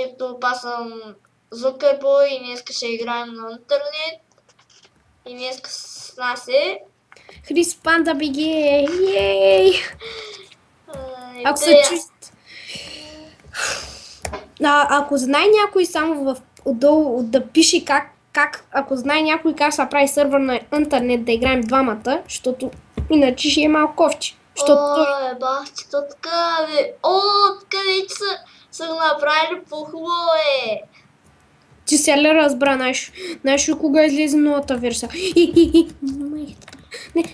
ето, аз съм Zuckerboy и днес ще играем на интернет. И днес с нас е... Хрис Панда БГ! Ей! Ако се чуят... Ако знае някой само отдолу да пише ако знае някой как се прави сървър на интернет да играем двамата, защото иначе ще е малко ковче. Бахчето така, бе. Откъде са го направили по-хубаво, бе. Ти сега ли разбра, знаеш кога излезе новата версия?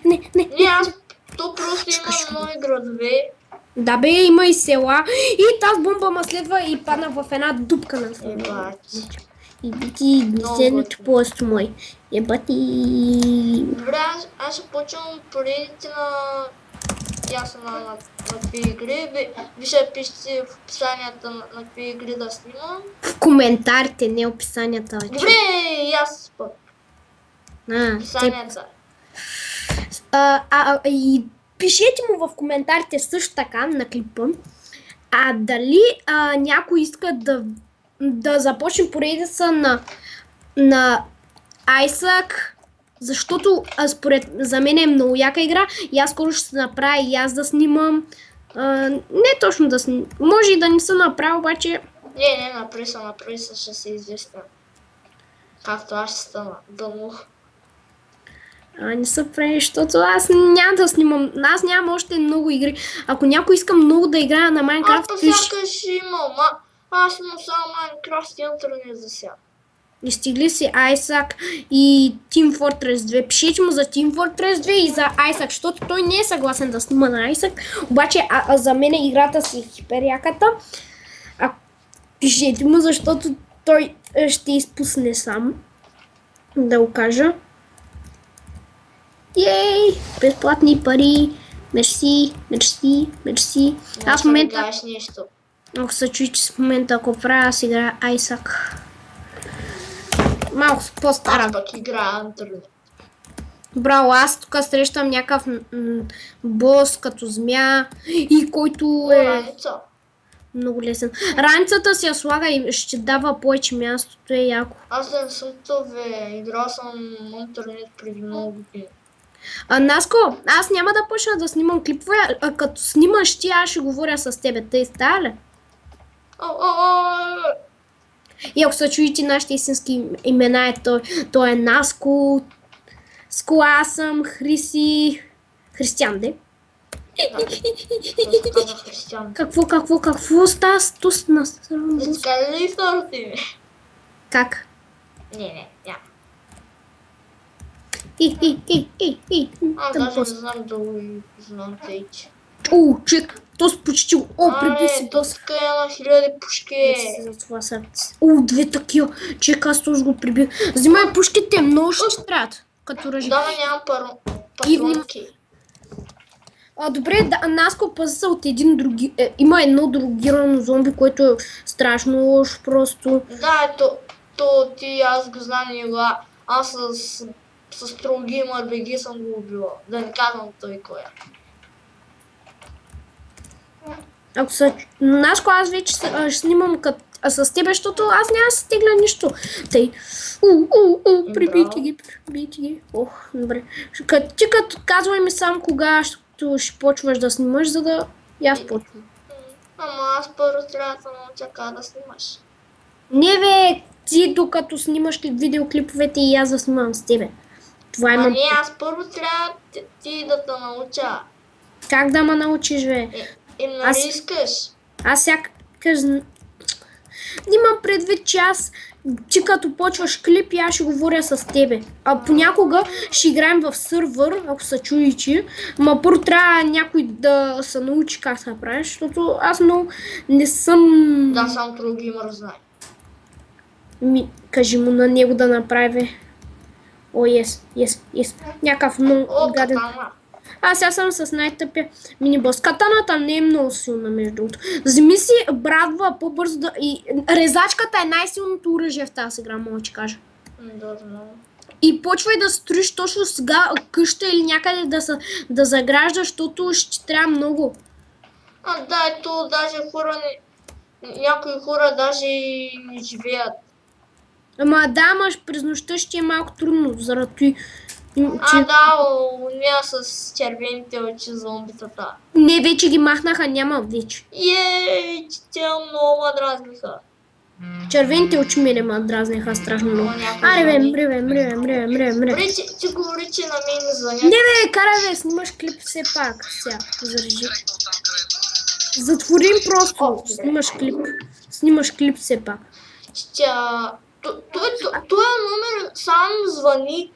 Не. Аз то просто има нови градове. Да бе, има и села. И тази бомба ма следва и падна в една дупка на села. Ебати, глисеното пост мой. Ебати. Добре, аз ще почвам поредите на... на какви игри. Вижте, пишете в описанията на какви игри да снимам. В коментарите, не описанията. Добре, и аз пък. Описанията. И пишете му в коментарите също така на клипа. Дали някой иска да започне поредица на Айсак, защото за мен е много яка игра и аз скоро ще се направя и аз да снимам. Не точно да снимам, може и да не се направя, обаче... Не, направи се, ще се известна. Както аз ще стана дълно. Не се прави, защото аз няма да снимам, аз нямам още много игри. Ако някой иска много да играя на Майнкрафт, сякаш имам, аз имам само Майнкрафт и интернет за сега. Изтигли си Айсак и Team Fortress 2. Пишете му за Team Fortress 2 и за Айсак, защото той не е съгласен да снима на Айсак. Обаче за мен играта си е хиперяката. Пишете му, защото той ще изпусне сам. Да го кажа. Ей! Безплатни пари. Мерси. Аз в момента... Ако се чуи, че в момента ако правя, аз играя Айсак. Малко по-стара. Аз пък играя интернет. Браво, аз тук срещам някакъв бос като змия и който е... Раница. Много лесен. Раницата си я слага и ще дава повече мястото, е яко. Аз не съм това, играл съм интернет преди много години. Наско, аз няма да почна да снимам клипове, а като снимаш ти, аз ще говоря с тебе. Тъй става ли? И ако се чуете нашите истински имена, той е Наско, аз съм Християн, де? Какво става с тук на сървър? Скажи ли второто име? Как? Не, няма. Аз даже не знам да го знам тейче. Чек, то почти... Приби си. То ска на 1000 пушки. Две такива. Чек, аз тоже го прибих. Взимай пушките, много ще трябват. Като ръжи. Да, нямам патронки. Добре, Наско пази се от един други... Има едно другирано зомби, което е страшно лошо просто. Да, то ти аз го знам него. Аз с Стронгеймър БГ съм го убила. Да не казвам той кой е. Наско, аз вече ще снимам с тебе, защото аз няма да се стигля нищо. Тъй. Прибийте ги. Добре. Ти като казвай ми сам кога ще почваш да снимаш, за да и аз почвам. Ама аз първо трябва да науча как да снимаш. Не бе, ти докато снимаш видеоклиповете и аз да снимам с тебе. Това имам... Не, аз първо трябва ти да те науча. Как да ме научиш, бе? Нали искаш? Аз сякаш... Имам предвид, че ти като почваш клип, аз ще говоря с тебе. А понякога ще играем в сървър, ако се чуете. Ма първо трябва някой да се научи как се прави, защото аз много не съм... Да, сам Трогеймър знае. Кажи му на него да направи. Yes. Някакъв много гаден. Аз съм с най-тъпия минибос. Катаната не е много силна, между другото. Вземи си брадва по-бързо да... Резачката е най-силното оръжие в тази игра, мога да ти кажа. Да, знам. И почвай да строиш точно сега къща или някъде да заграждаш, защото ще трябва много. Да, ето даже хора Някои хора даже и не живеят. Ама да, мъж през нощта ще е малко трудно, заради Да, уния с червените очи зомбитата. Не, вече ги махнаха, няма вече. Че те много ме дразниха. Червените очи ми ме дразнеха страшно много. Аре, бре. Ти говори, че на мен не звънят. Не бе, карай бе, снимаш клип все пак. Сега, зарежи. Затворим просто, снимаш клип все пак. Той номер сам звъни.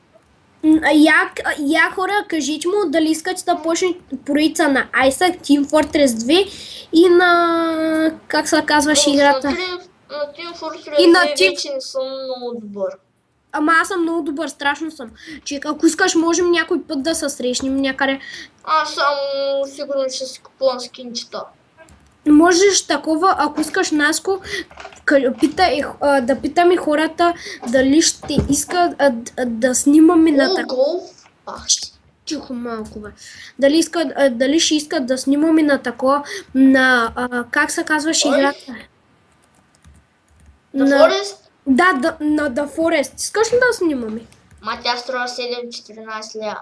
Я хора, кажете му дали искате да почне поредица на Isaac, Team Fortress 2 и на... как се казваше играта? На Team Fortress 2 вече не съм много добър. Ама аз съм много добър, страшно съм. Че ако искаш, можем някой път да се срещнем някъде. Аз само сигурно ще си купувам скинчета. Можеш такова, ако искаш, Наско, да питаме хората дали ще искат да снимаме на такова. Тихо малко, бе. Дали ще искат да снимаме на такова, на как се казваше играта? The Forest? Да, на The Forest. Искаш ли да снимаме? Ма тя струва 7-14 лева.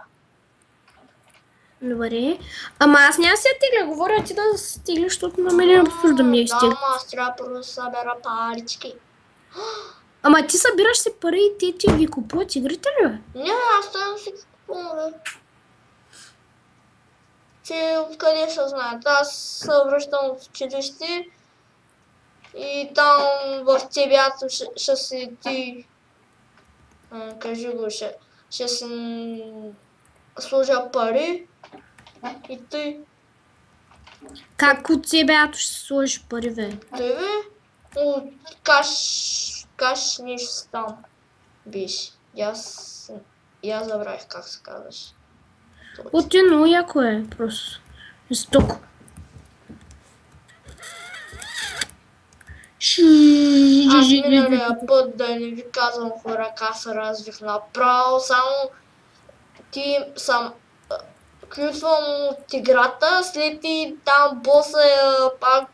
Добре. Ама аз няма си я тегля, говоря ти да стигли, защото на мен не обсужда ми е стигля. Да, аз трябва първо да събера парички. Ама ти събираш си пари и те ти ги купуват игрите ли, бе? Не, аз трябва да си купувам, бе. Че откъде ще знаят? Аз се връщам от училище и там в тебято ще си ти... Кажи го, ще си служа пари и ти. Как от себято ще сложиш пари, бе? Ти, бе? От каш нещо там биш. Я забравих как се казваш. От едно яко е, просто. Жестоко. Аз миналия път да не ви казвам хора как се развих направо, само ти съм ключвам от играта, след и там боса пак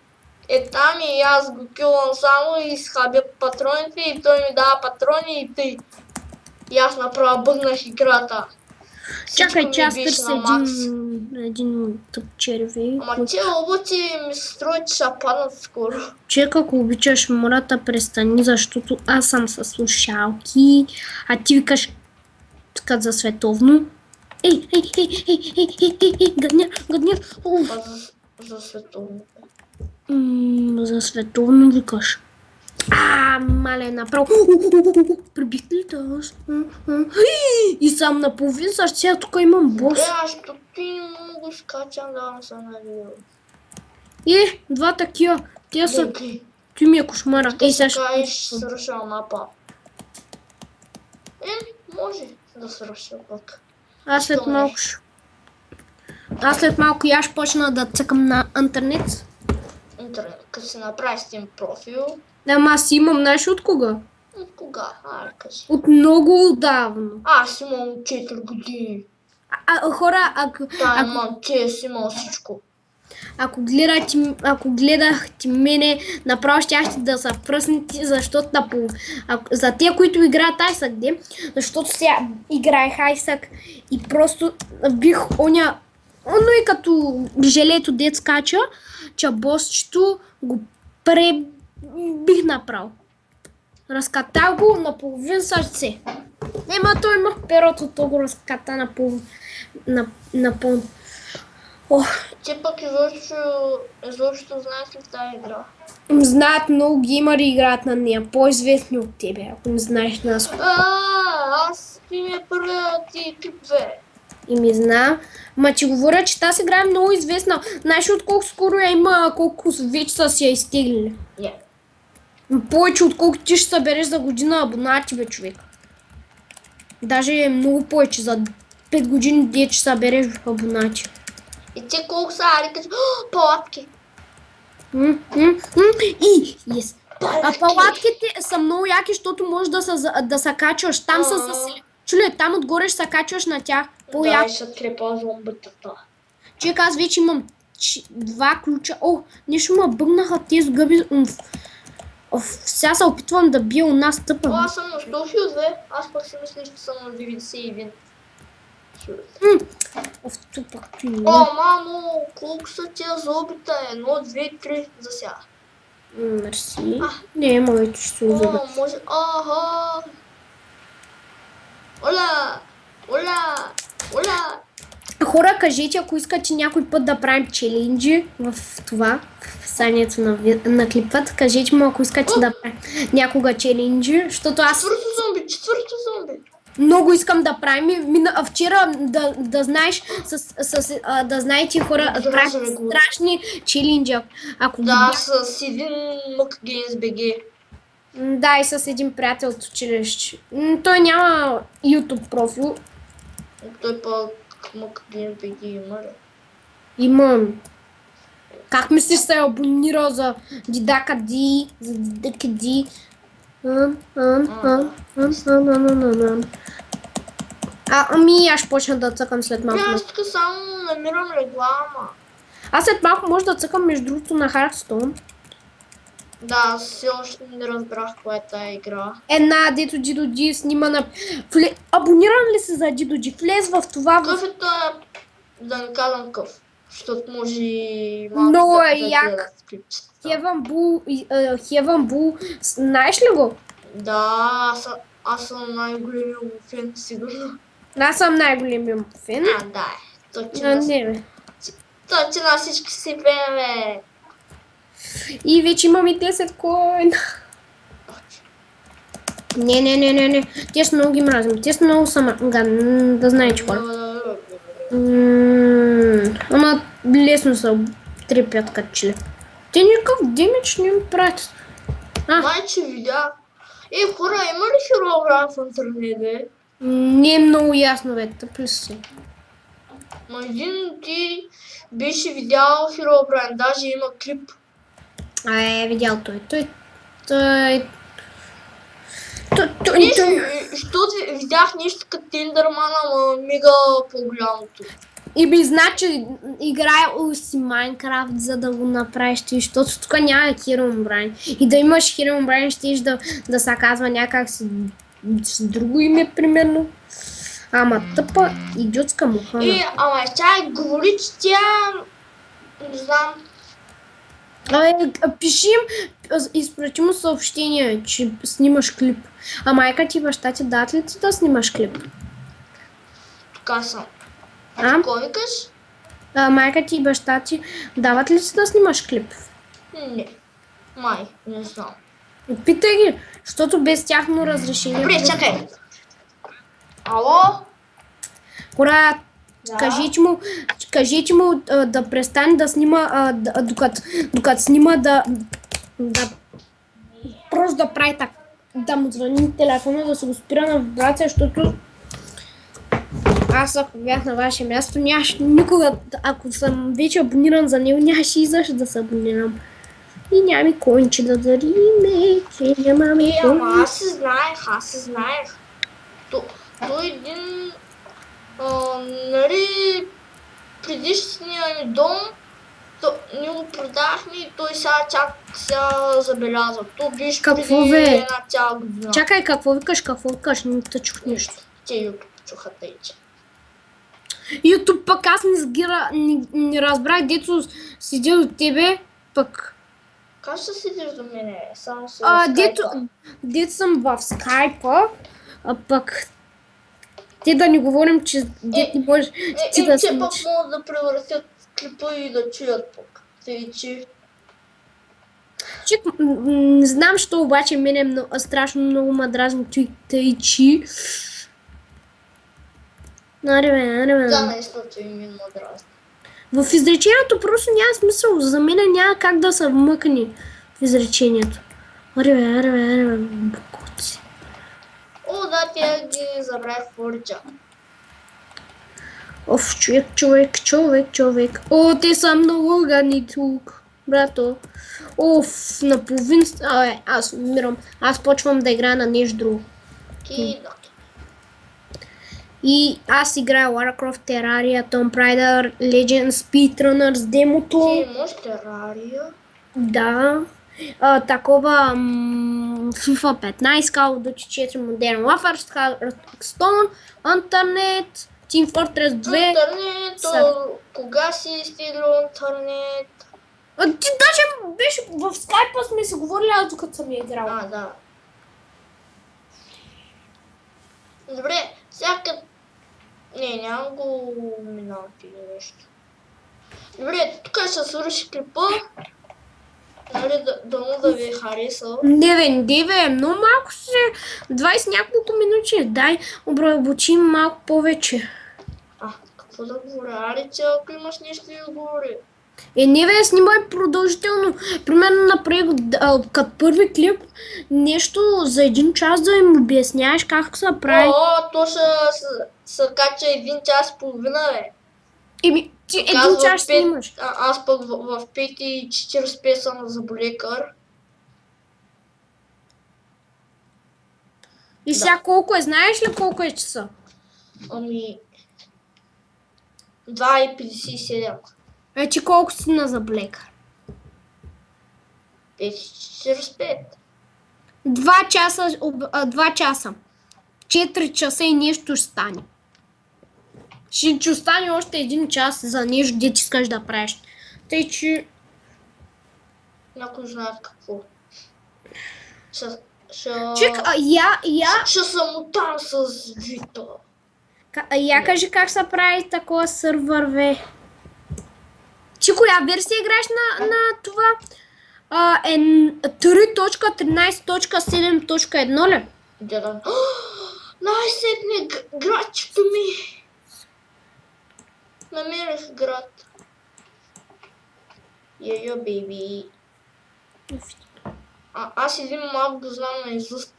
е там и аз го килвам само и изхабя патроните и той ми дава патрони и тъй. И аз направо бъгнах играта. Чакай, че аз търся един тъп черви. Ама тия облаци ми се струва, че ще паднат скоро. Чек, ако обичаш мората, престани, защото аз съм със слушалки, а ти викаш така за световно. Ей, гадня. За световно. За световно викаш. Мале, направо. Прибихте ли таз? И сам наполовин също сега тук имам бос. Аз тук ти не мога да скачам да не съм навил. Два такива. Тия са... Ти ми е кошмара. Сега ще свърша мапа. Може да свърша пък. Аз след малко я ще почна да цъкам на интернет. Като си направиш Steam профил. Ама аз имам, знаеш от кога? От кога? Кажи. От много отдавна. Аз имам 4 години. Хора, имам чест, имам всичко. Ако гледахте мене, направо щяхте да са впръснете, защото за тия, които играят Isaac, защото сега играех Isaac и просто бих оно и като желето дет скача, че босчето го бих направил. Разкатал го на половин сърце. Той имах перото, то го разката на пълно. Ти пък изобщо знаеш ли тази игра? Знаят много геймъри играят на нея, по-известни от тебе, ако не знаеш нас. Аз ти ми е първия ти клипве. И ми знам. Ма ти говоря, че тази игра е много известна. Знаеш от колко скоро я има, колко вече са си я изтеглили? Не. Повече отколко ти ще събереш за година абонати, бе, човек. Даже е много повече, за 5 години де ще събереш абонати. И ти колко са, арикаш? Палатки. Yes. Палатките са много яки, защото можеш да се качваш. Там са засилени. Чуле, там отгоре ще се качваш на тях. Да, и ще трепа зомбитата. Човек, аз вече имам 2 ключа. О, нещо ме бъгнаха тези гъби. Сега се опитвам да бия у нас тъпа. О, аз съм на 100 фюзе. Аз пък си мисля, че съм на 91. Тупак ти. О, мамо, колко са тия злобите? 1, 2, 3 за сега. Мерси. Не, моите ще се узъбят. О, може... Аха! Оля! Оля! Оля! Хора, кажете, ако искате някой път да правим челенджи в това, в описанието на клипът, кажете му, ако искате да правим някога челенджи, защото аз Четвърто зомби! много искам да правим. Вчера да знаеш, да знаете хора, правим страшни челенджи. Да, с един Мък Геймс БГ. Да, и с един приятел от училище. Той няма YouTube профил. Той пък Мък Геймс БГ има ли? Имам. Как мислиш се е абонирал за Дидака Ди, за Дидака Ди? Ами аз ще почна да цъкам след малко. Аз тук само намирам реклама. Аз след малко може да цъкам между другото на Hearthstone. Да, все още не разбрах коя е тая игра. Една, дето Дидо Ди снима на... Абониран ли се за Дидо Ди? Влез в това... Къв е това? Да не казвам къв. Защото може много е як. Heaven Bull, знаеш ли го? Да, аз съм най-големия му фен, сигурно. Аз съм най-големия му фен. Да. Той че на всички си фен, бе. И вече имаме 10 коина. Не. Те са много ги мразим. Те са много да знаете хора. Ама лесно са трепят качели. Те никакъв демидж не ми правят. Майче видях. Хора, има ли Herobrine в интернет, бе? Не е много ясно, бе. Тъпли си. Ма един ти беше видял Herobrine, даже има клип. Видял той. Защото видях нещо като Тиндърман, ама мега по-голямото. И значи играе си Майнкрафт, за да го направиш ти, защото тук няма Herobrine. И да имаш Herobrine, щеш да се казва някак с друго име, примерно. Ама тъпа идиотска муха. Ама чай, говори, че тя... Не знам. Пиши им, изпрати му съобщение, че снимаш клип. А майка ти и баща ти дадат ли ти да снимаш клип? Така съм. Какво викаш? Майка ти и баща ти дават ли си да снимаш клип? Не. Не знам. Питай ги, защото без тяхно разрешение... Добре, чакай. Ало? Хора, кажете му да престане да снима, докато снима просто да прави така. Да му звъни телефона, да се го спира на вибрация, защото аз ако бях на ваше място, нямаше никога, ако съм вече абониран за него, нямаше и защо да се абонирам. И нямаме конче да дариме, че нямаме конче. Ама аз се знаех. Той един, нали, предишния ни дом, ние го продахме и той сега забелязва. То беше преди една цяла година. Чакай, какво викаш? Не те чух нещо. Те YouTube чуха тъйче. YouTube пък аз не разбрах, дето седи до тебе, пък... Как ще седиш до мене? Само се дето съм в скайпа, а пък... Те да не говорим, че дето не можеш ти да те пък могат да превъртят клипа и да чуят пък. Тъйче. Не знам, що обаче мене страшно много ма дразни тъйчи. Да, наистина и мен ма дразни. В изречението просто няма смисъл. За мен няма как да се вмъкне в изречението. Букуци. О, да, тя ги забравя в Форича. Оф, човек. О, те са много гани тук, брато. Оф, наполовин... аз умирам. Аз почвам да играя на нещо друго. И аз играя Warcraft, Terraria, Tomb Raider, Legends, Speedrunners, демото. Ти имаш терария? Да. Такова FIFA 15, Call of Duty 4, Modern Warfare, Hearthstone, Internet, Team Fortress 2. Интернет, кога си стигнал интернет? Ти даже беше в скайпа сме се говорили, аз докато съм я играл. А, да. Добре, всяка... Не, няма го миналки или нещо. Добре, тук ще свърши клипа. Нали, да ви е харесал. Не бе, много малко се, 20 няколко минути, дай обработим малко повече. Какво да говоря? Али, че ако имаш нещо да говори. Не бе, снимай продължително. Примерно направих като първи клип нещо за 1 час да им обясняваш как се прави. То ще се кача 1 час и половина, бе. Еми, ти 1 час снимаш. Аз пък в 5:45 съм за болекар. И сега колко е? Знаеш ли колко е часа? Ами... 2:57. Вече колко си на заблекар? 5:45. 2 часа, 2 часа. 4 часа и нещо ще стане. Ще остане още 1 час за нещо, де ти искаш да правиш. Тъй, че... Някой знаят какво. Чека, Ще съм там с Вита. Я кажи как се прави такова сървър, бе. Ти коя версия играеш на това? 3.13.7.1 ли? Да. Най-сетне градчето ми. Намерих град. Йо, бейби. Аз един малко го знам наизуст.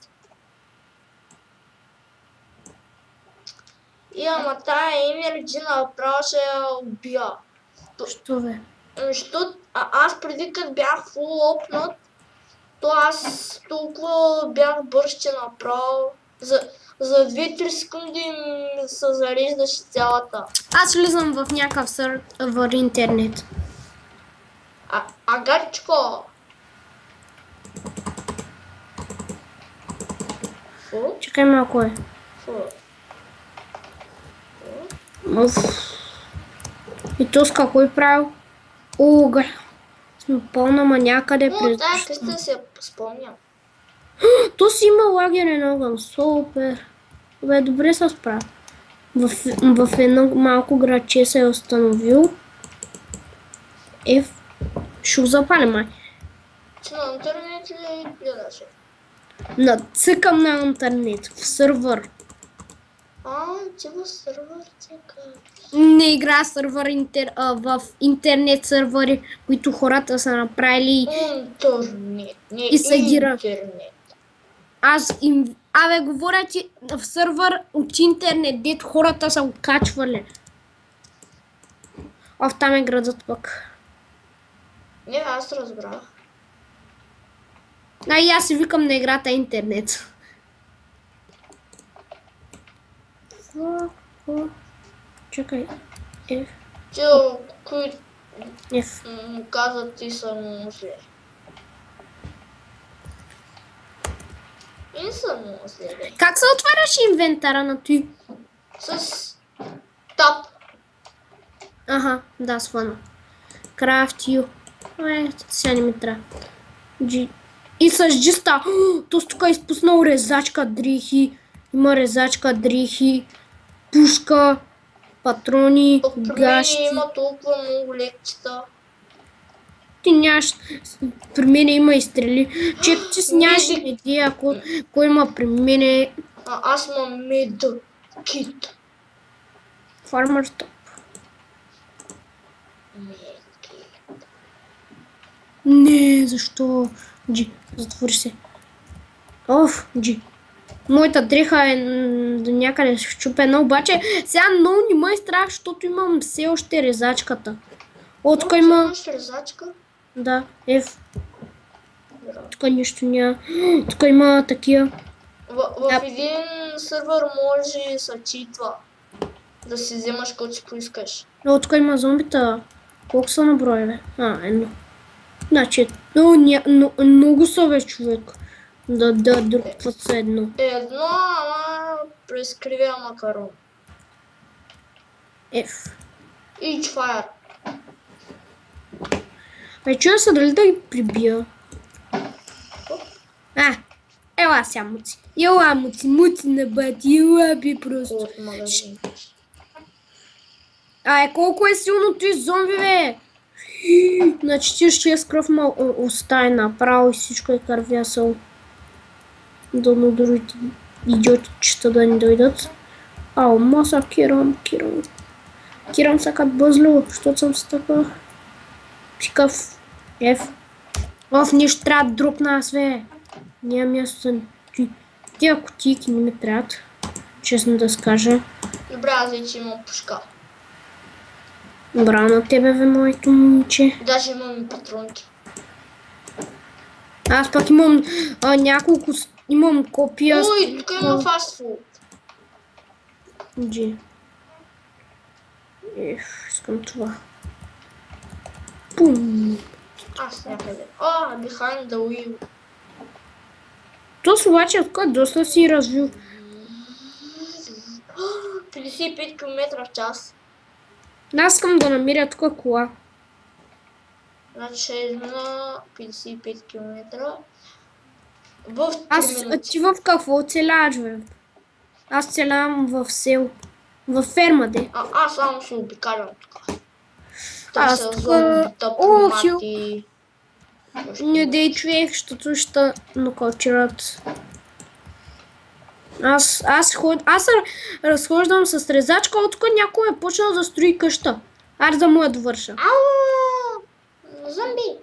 И ама тая енерджи направо ще я убия. Що бе? Защото аз преди като бях фул опнат, то аз толкова бях бърз, че направо за 2-3 секунди ми се зареждаше цялата. Аз влизам в някакъв сървър интернет. Агачко! Фу? Чакай малко е. Фу. И то с какво е правил? Ога. Сме пълна ма някъде през... Тая къща си я спомням. То си има лагерен огън. Супер. Бе, добре се справя. В едно малко градче се е установил. Ще го запаля, май. Че на интернет ли гледаше? Нацъкам на интернет. В сървър. Че в сървър цъка. Не игра в интернет сървъри, които хората са направили. Интернет, не и са интернет. Говоря ти в сървър от интернет, дето хората са го качвали. Там е градът пък. Не, аз разбрах. И аз си викам на играта интернет. Чакай. Че, които му казват, ти са музли. И не са музли, бе. Как се отваряш инвентара на той? С тап. Аха, да, схвана. Крафтю. Сега не ми трябва. И с джиста. То тук е изпуснал резачка дрехи. Има резачка дрехи. Пушка. Патрони. Гащи. Има толкова много лекчета. Ти нямаш... При мене има и стрели. Че ти си нямаш идея, кой има при мене... Аз имам медкит. Фармър топ. Не, защо? Джи, затвори се. Джи. Моята дреха е до някъде щупена, обаче сега много не ме е страх, защото имам все още резачката. Тук има... Имаш резачка? Да, Тук нищо няма. Тук има такива. В един сървър може да се читва. Да си вземаш който си поискаш. О, тук има зомбита. Колко са на брой, бе? Едно. Значи, много са, бе, човек. Друг път са едно. Едно, ама прескривя макарон. F. Each fire. Чуя се дали да ги прибия. Ела сега, Муци. Ела, Муци на бати. Ела би просто. От магазин. Колко е силно той зомби, бе! На 46 кръв ма остави направо и всичко е кървясало. Дано другите идиотичета да ни дойдат. Маса Кирам. Кирам са като бъзло, защото съм с така. Пикав. Нещо трябва да дропна аз, бе. Няма място за... Тия кутийки не ми трябват. Честно да скажа. Добре, аз вече имам пушка. Браво на тебе, бе, моето момиче. Даже имам и патронки. Аз пък имам няколко... Имам копия... Ой, тук има фастфуд. Джи. Искам това. Пум. Аз някъде. Behind the wheel. То обаче тук доста си развил. 55 км в час. Аз искам да намеря тук кола. Значи ще измина 55 км. В 3 минути. Ти в какво оцеляваш, бе? Аз оцелявам в сел. В ферма, де. Аз само се обикалям тук. Аз Търся тук... зомбита, помати. Не дей човек, защото ще нокаутират. Аз разхождам с резачка, от тук някой е почнал да строи къща. Аз да му я довърша. Ау! Зомби!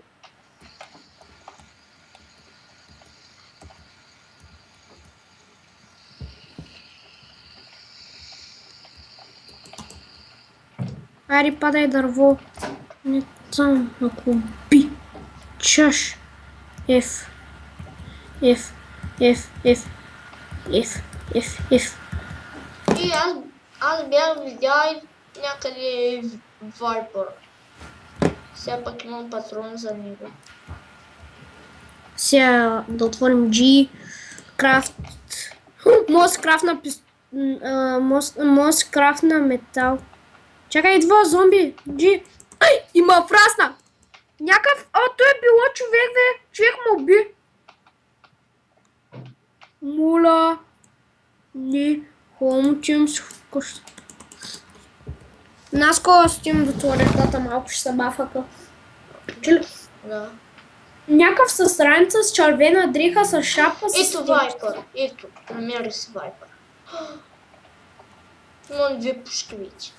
Ари, падай дърво. Не съм, ако би. Чаш. F. И аз бях видял някъде Вайпър. Сега пък имам патрон за него. Сега да отворим G. Крафт. Може крафт на метал. Чакай, идва зомби. G. Има фрасна. Някакъв... той е било човек, бе. Човек му уби. Моля. Не. Хомчим с къща. Наскоро стим до туалетата, малко ще се бафака. Да. Някакъв с раница, с червена дреха, с шапка, с... Ето Вайпър. Ето. Намери си Вайпър. Имам 2 пушки вече.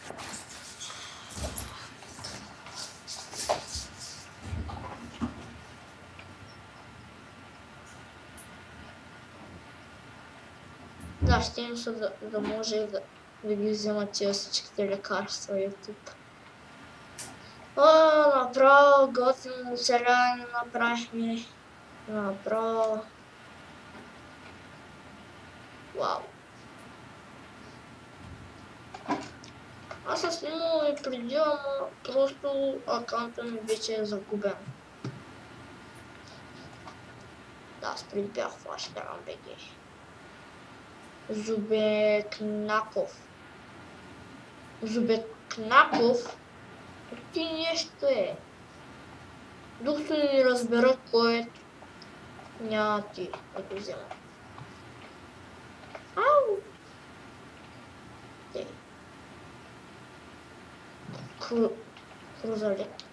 Да, ще им се да може да ги вземат тия всичките лекарства и тук. Направо готино оцеляване направихме. Направо. Вау. Аз съм снимал и преди, ама просто акаунта ми вече е загубен. Да, аз преди бях флаштерам БГ. Зубекнаков. Зубекнаков? Ти нещо е. Докато не разбера кой е, няма ти да го взема. Ау! Те. Крузалет.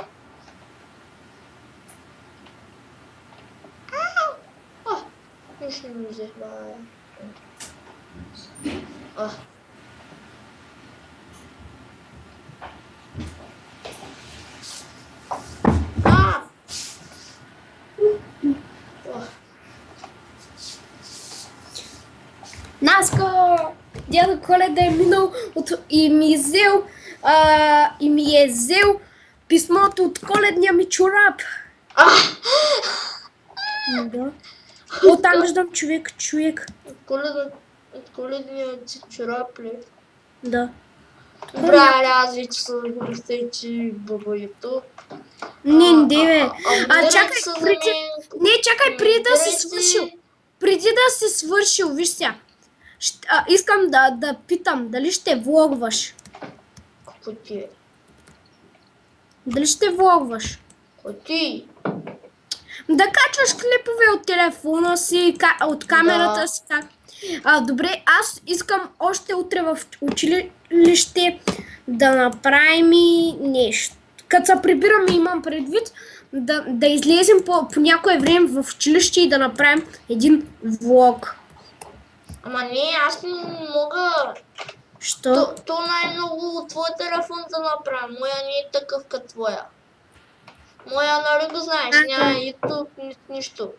Ау! Нищо не ми взех, бая. Наска! Дядо Коледа е минал и ми е взел писмото от коледния ми чорап. Да. Оттам виждам човек. От коледния ти чорап ли? Да. Добре, аз вече се замислих, бъба YouTube. Не, бе. Абонирайте Чакай, се за преди... мен. Не, чакай, преди да си коментирайте. свършил. Преди да си свършил, виж сега. Искам да питам, дали ще влогваш? Какво ти е? Дали ще влогваш? Какво ти? Да качваш клипове от телефона си, от камерата Да. си. Как? Добре, аз искам още утре в училище да направим и нещо. Като се прибираме, имам предвид, да излезем по някое време в училище и да направим един влог. Ама не, аз не мога. Що? То най-много от твоя телефон да направя. Моя не е такъв като твоя. Моя, нали го знаеш, няма YouTube, нищо.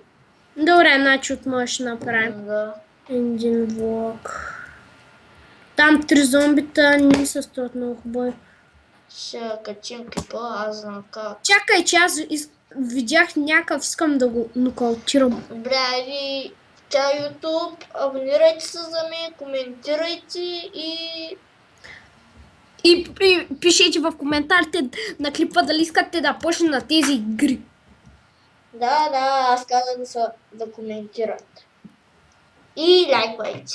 Добре, значи от моя ще направим Да. един влог. Там 3 зомбита не се стоят много хубави. Ще качим клипа, аз знам как. Чакай, че аз видях някакъв, искам да го нокаутирам. Добре, айде, тя YouTube, абонирайте се за мен, коментирайте И пишете в коментарите на клипа дали искате да почне на тези игри. Да, аз казах да коментират. И лайквайте.